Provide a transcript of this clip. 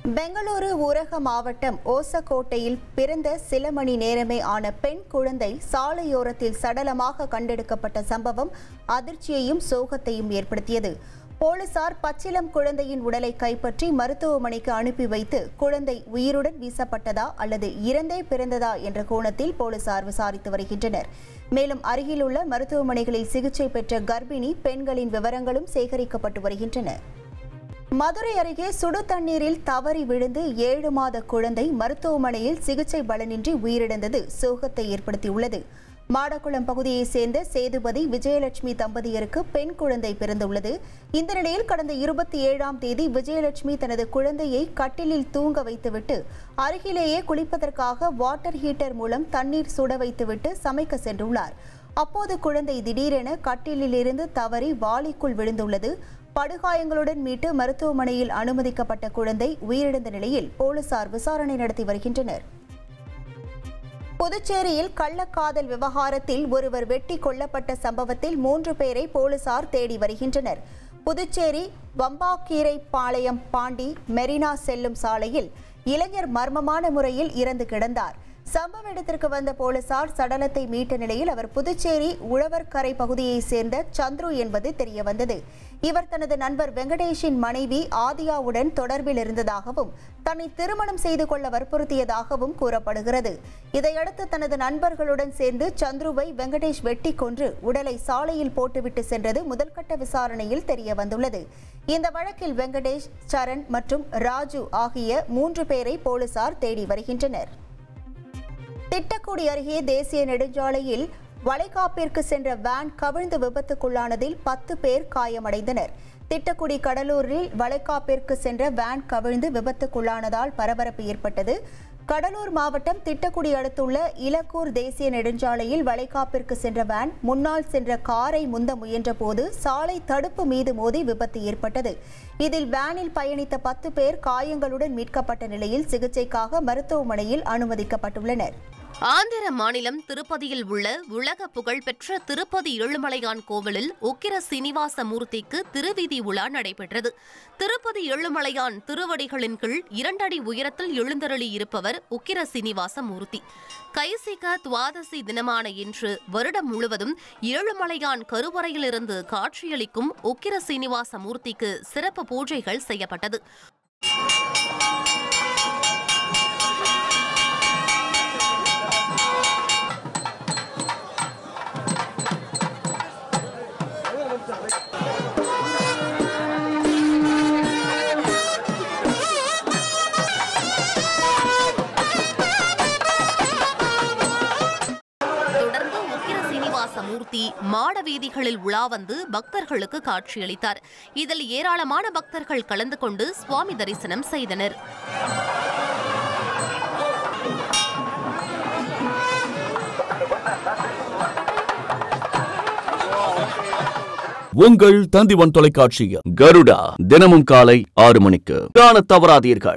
பெங்களூரு ஊரக மாவட்டம் ஓசக்கோட்டையில் பிறந்த சில மணி நேரமே ஆன பெண் குழந்தை சாலையோரத்தில் சடலமாக கண்டெடுக்கப்பட்ட சம்பவம் அதிர்ச்சியையும் சோகத்தையும் ஏற்படுத்தியது. போலீசார் பச்சிளம் குழந்தையின் உடலை கைப்பற்றி மருத்துவமனைக்கு அனுப்பி வைத்து குழந்தை உயிருடன் வீசப்பட்டதா அல்லது இறந்தே பிறந்ததா என்ற கோணத்தில் போலீசார் விசாரித்து வருகின்றனர். மேலும் அருகில் உள்ள மருத்துவமனைகளில் சிகிச்சை பெற்ற கர்ப்பிணி பெண்களின் விவரங்களும் சேகரிக்கப்பட்டு வருகின்றன. மதுரை அருகே சுடு தண்ணீரில் தவறி விழுந்து 7 மாத குழந்தை மருத்துவமனையில் சிகிச்சை பலனின்றி உயிரிழந்தது சோகத்தை ஏற்படுத்தியுள்ளது. மாடக்குளம் பகுதியைச் சேர்ந்த சேதுபதி விஜயலட்சுமி தம்பதியருக்கு பெண் குழந்தை பிறந்துள்ளது. இந்த நிலையில் கடந்த 27ஆம் தேதி விஜயலட்சுமி தனது குழந்தையை கட்டிலில் தூங்க வைத்துவிட்டு அருகிலேயே குளிப்பதற்காக வாட்டர் ஹீட்டர் மூலம் தண்ணீர் சுட வைத்துவிட்டு சமைக்க சென்றுள்ளார். அப்போது குழந்தை திடீரென கட்டிலிலிருந்து தவறி வாளிக்குள் விழுந்துள்ளது. படுகாயங்களுடன் மீட்டு மருத்துவமனையில் அனுமதிக்கப்பட்ட குழந்தை உயிரிழந்த நிலையில் போலீசார் விசாரணை நடத்தி வருகின்றனர். புதுச்சேரியில் கள்ளக்காதல் விவகாரத்தில் ஒருவர் வெட்டி கொல்லப்பட்ட சம்பவத்தில் 3 பேரை போலீசார் தேடி வருகின்றனர். புதுச்சேரி வம்பாக்கீரை பாளையம் பாண்டி மெரினா செல்லும் சாலையில் இளைஞர் மர்மமான முறையில் இறந்து கிடந்தார். சம்பவ இடத்திற்கு வந்த போலீசார் சடலத்தை மீட்ட நிலையில் அவர் புதுச்சேரி உழவர்கரை பகுதியைச் சேர்ந்த சந்துரு என்பது தெரியவந்தது. இவர் தனது நண்பர் வெங்கடேஷின் மனைவி ஆதியாவுடன் தொடர்பில் இருந்ததாகவும் தன்னை திருமணம் செய்து கொள்ள வற்புறுத்தியதாகவும் கூறப்படுகிறது. இதையடுத்து தனது நண்பர்களுடன் சேர்ந்து சந்துருவை வெங்கடேஷ் வெட்டி கொன்று உடலை சாலையில் போட்டுவிட்டு சென்றது முதல்கட்ட விசாரணையில் தெரியவந்துள்ளது. இந்த வழக்கில் வெங்கடேஷ், சரண் மற்றும் ராஜு ஆகிய 3 பேரை போலீசார் தேடி வருகின்றனர். திட்டக்குடி அருகே தேசிய நெடுஞ்சாலையில் வளைகாப்பிற்கு சென்ற வேன் கவிழ்ந்து விபத்துக்குள்ளானதில் 10 பேர் காயமடைந்தனர். திட்டக்குடி கடலூரில் வளைகாப்பிற்கு சென்ற வேன் கவிழ்ந்து விபத்துக்குள்ளானதால் பரபரப்பு ஏற்பட்டது. கடலூர் மாவட்டம் திட்டக்குடி அடுத்துள்ள இலக்கூர் தேசிய நெடுஞ்சாலையில் வளைகாப்பிற்கு சென்ற வேன் முன்னால் சென்ற காரை முந்த முயன்ற போது சாலை தடுப்பு மீது மோதி விபத்து ஏற்பட்டது. இதில் வேனில் பயணித்த 10 பேர் காயங்களுடன் மீட்கப்பட்ட நிலையில் சிகிச்சைக்காக மருத்துவமனையில் அனுமதிக்கப்பட்டுள்ளனர். ஆந்திர மாநிலம் திருப்பதியில் உள்ள உலக புகழ்பெற்ற திருப்பதி ஏழுமலையான் கோவிலில் உக்கிர சீனிவாச மூர்த்திக்கு திருவீதி உலா நடைபெற்றது. திருப்பதி ஏழுமலையான் திருவடிகளின் கீழ் 2 அடி உயரத்தில் எழுந்தருளி இருப்பவர் உக்கிர சீனிவாச மூர்த்தி. கைசிக துவாதசி தினமான இன்று வருடம் முழுவதும் ஏழுமலையான் கருவறையிலிருந்து காட்சியளிக்கும் உக்கிர சீனிவாச மூர்த்திக்கு சிறப்பு பூஜைகள் செய்யப்பட்டது. மூர்த்தி மாட வீதிகளில் உலா வந்து பக்தர்களுக்கு காட்சியளித்தார். இதில் ஏராளமான பக்தர்கள் கலந்து கொண்டு சுவாமி தரிசனம் செய்தனர். உங்கள் தந்திவன் தொலைக்காட்சியில் கருடா தினமும் காலை 6 மணிக்கு காணத் தவறாதீர்கள்.